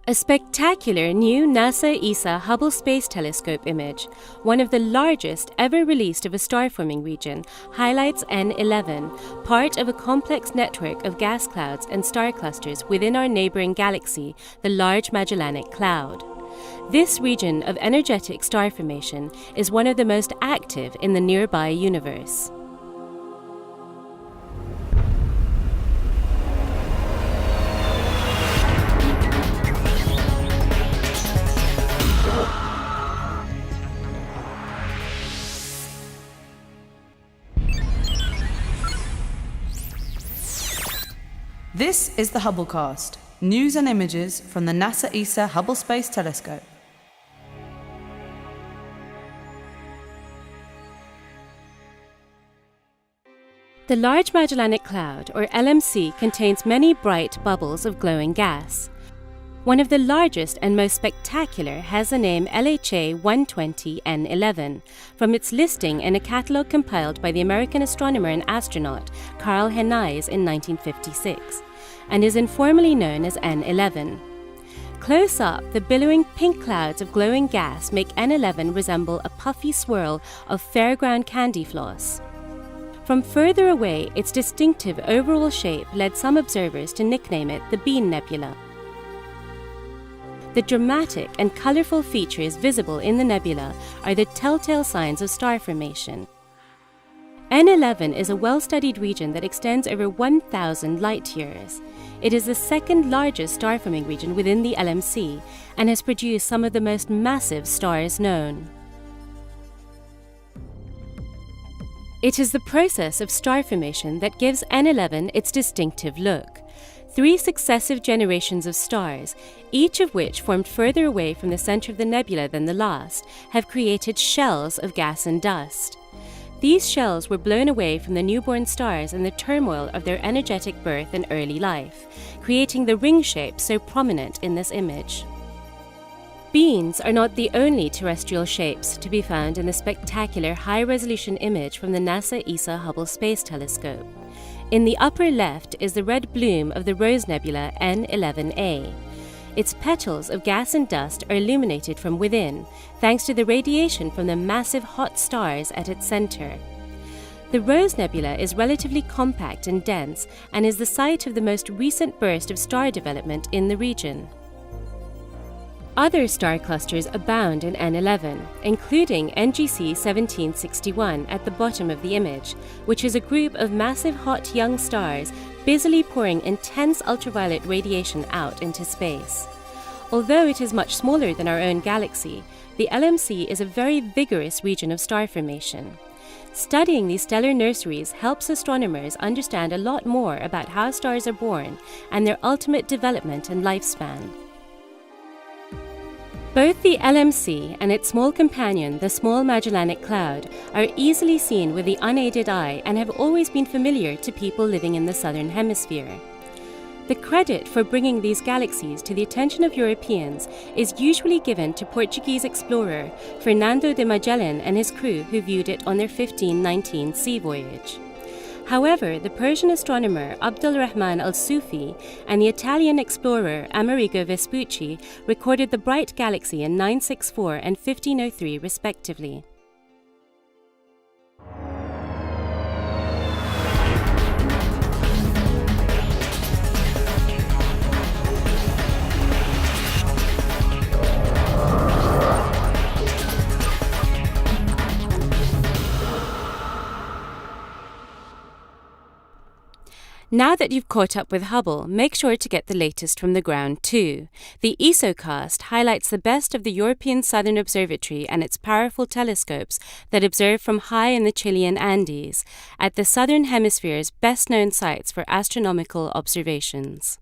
A spectacular new NASA ESA Hubble Space Telescope image, one of the largest ever released of a star-forming region, highlights N11, part of a complex network of gas clouds and star clusters within our neighbouring galaxy, the Large Magellanic Cloud. This region of energetic star formation is one of the most active in the nearby universe. This is the Hubblecast, news and images from the NASA ESA Hubble Space Telescope. The Large Magellanic Cloud, or LMC, contains many bright bubbles of glowing gas. One of the largest and most spectacular has the name LHA 120N11, from its listing in a catalogue compiled by the American astronomer and astronaut Carl Henneis in 1956, and is informally known as N11. Close up, the billowing pink clouds of glowing gas make N11 resemble a puffy swirl of fairground candy floss. From further away, its distinctive overall shape led some observers to nickname it the Bean Nebula. The dramatic and colourful features visible in the nebula are the telltale signs of star formation. N11 is a well-studied region that extends over 1,000 light-years. It is the second largest star-forming region within the LMC and has produced some of the most massive stars known. It is the process of star formation that gives N11 its distinctive look. 3 successive generations of stars, each of which formed further away from the centre of the nebula than the last, have created shells of gas and dust. These shells were blown away from the newborn stars in the turmoil of their energetic birth and early life, creating the ring shape so prominent in this image. Beans are not the only terrestrial shapes to be found in the spectacular high-resolution image from the NASA ESA Hubble Space Telescope. In the upper left is the red bloom of the Rose Nebula N11A. Its petals of gas and dust are illuminated from within, thanks to the radiation from the massive hot stars at its centre. The Rose Nebula is relatively compact and dense and is the site of the most recent burst of star development in the region. Other star clusters abound in N11, including NGC 1761 at the bottom of the image, which is a group of massive hot young stars busily pouring intense ultraviolet radiation out into space. Although it is much smaller than our own galaxy, the LMC is a very vigorous region of star formation. Studying these stellar nurseries helps astronomers understand a lot more about how stars are born and their ultimate development and lifespan. Both the LMC and its small companion, the Small Magellanic Cloud, are easily seen with the unaided eye and have always been familiar to people living in the southern hemisphere. The credit for bringing these galaxies to the attention of Europeans is usually given to Portuguese explorer Fernando de Magellan and his crew, who viewed it on their 1519 sea voyage. However, the Persian astronomer Abdulrahman al-Sufi and the Italian explorer Amerigo Vespucci recorded the bright galaxy in 964 and 1503 respectively. Now that you've caught up with Hubble, make sure to get the latest from the ground too. The ESOcast highlights the best of the European Southern Observatory and its powerful telescopes that observe from high in the Chilean Andes, at the Southern Hemisphere's best-known sites for astronomical observations.